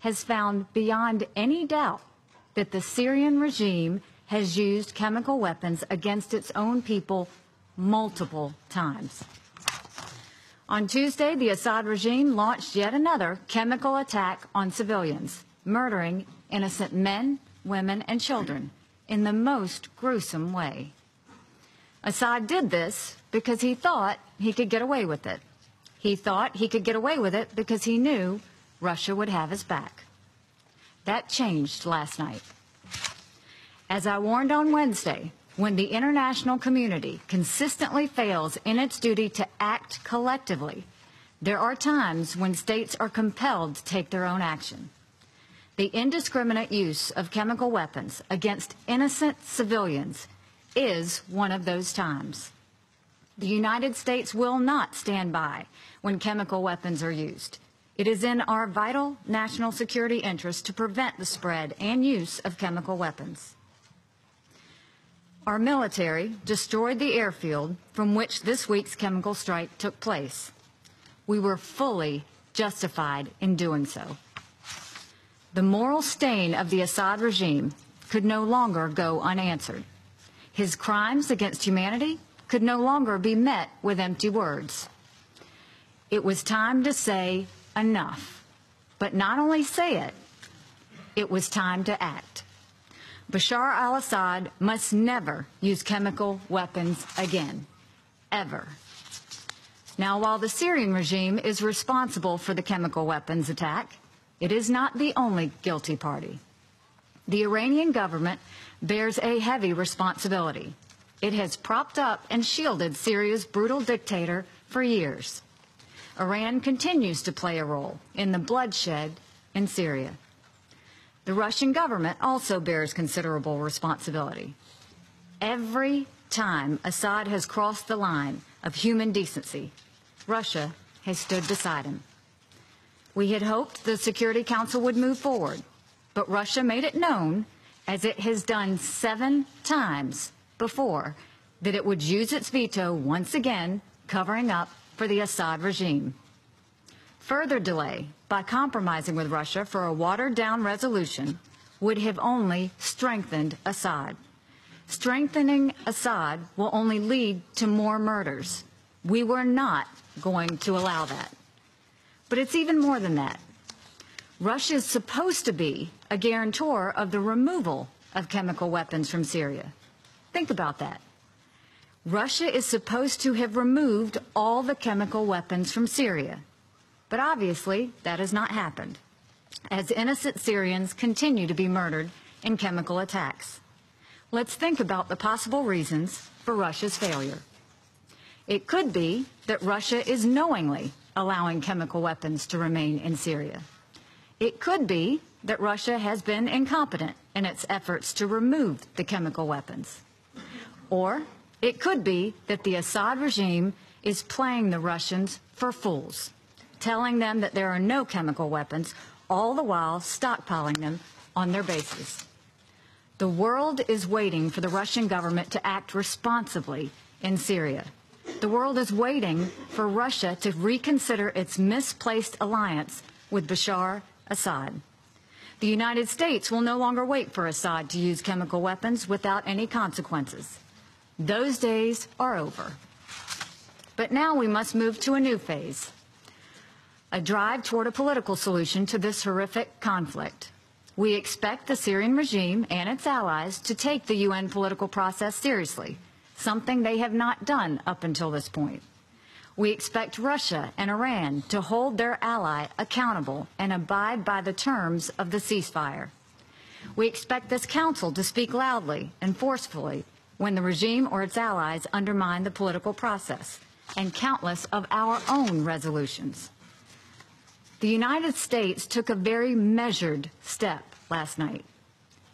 has found beyond any doubt that the Syrian regime has used chemical weapons against its own people multiple times. On Tuesday, the Assad regime launched yet another chemical attack on civilians, murdering innocent men, women, and children in the most gruesome way. Assad did this because he thought he could get away with it. He thought he could get away with it because he knew Russia would have his back. That changed last night. As I warned on Wednesday, when the international community consistently fails in its duty to act collectively, there are times when states are compelled to take their own action. The indiscriminate use of chemical weapons against innocent civilians is one of those times. The United States will not stand by when chemical weapons are used. It is in our vital national security interest to prevent the spread and use of chemical weapons. Our military destroyed the airfield from which this week's chemical strike took place. We were fully justified in doing so. The moral stain of the Assad regime could no longer go unanswered. His crimes against humanity could no longer be met with empty words. It was time to say enough, but not only say it, it was time to act. Bashar al-Assad must never use chemical weapons again, ever. Now, while the Syrian regime is responsible for the chemical weapons attack, it is not the only guilty party. The Iranian government bears a heavy responsibility. It has propped up and shielded Syria's brutal dictator for years. Iran continues to play a role in the bloodshed in Syria. The Russian government also bears considerable responsibility. Every time Assad has crossed the line of human decency, Russia has stood beside him. We had hoped the Security Council would move forward, but Russia made it known, as it has done 7 times before, that it would use its veto once again, covering up for the Assad regime. Further delay by compromising with Russia for a watered-down resolution would have only strengthened Assad. Strengthening Assad will only lead to more murders. We were not going to allow that. But it's even more than that. Russia is supposed to be a guarantor of the removal of chemical weapons from Syria. Think about that. Russia is supposed to have removed all the chemical weapons from Syria. But obviously, that has not happened, as innocent Syrians continue to be murdered in chemical attacks. Let's think about the possible reasons for Russia's failure. It could be that Russia is knowingly allowing chemical weapons to remain in Syria. It could be that Russia has been incompetent in its efforts to remove the chemical weapons. Or it could be that the Assad regime is playing the Russians for fools, telling them that there are no chemical weapons, all the while stockpiling them on their bases. The world is waiting for the Russian government to act responsibly in Syria. The world is waiting for Russia to reconsider its misplaced alliance with Bashar Assad. The United States will no longer wait for Assad to use chemical weapons without any consequences. Those days are over. But now we must move to a new phase, a drive toward a political solution to this horrific conflict. We expect the Syrian regime and its allies to take the UN political process seriously, something they have not done up until this point. We expect Russia and Iran to hold their ally accountable and abide by the terms of the ceasefire. We expect this Council to speak loudly and forcefully when the regime or its allies undermine the political process, and countless of our own resolutions. The United States took a very measured step last night.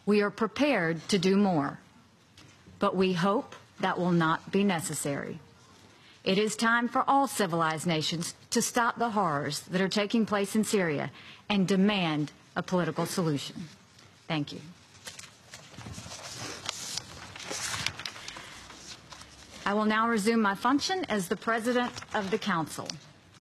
We are prepared to do more, but we hope that will not be necessary. It is time for all civilized nations to stop the horrors that are taking place in Syria and demand a political solution. Thank you. I will now resume my function as the President of the Council.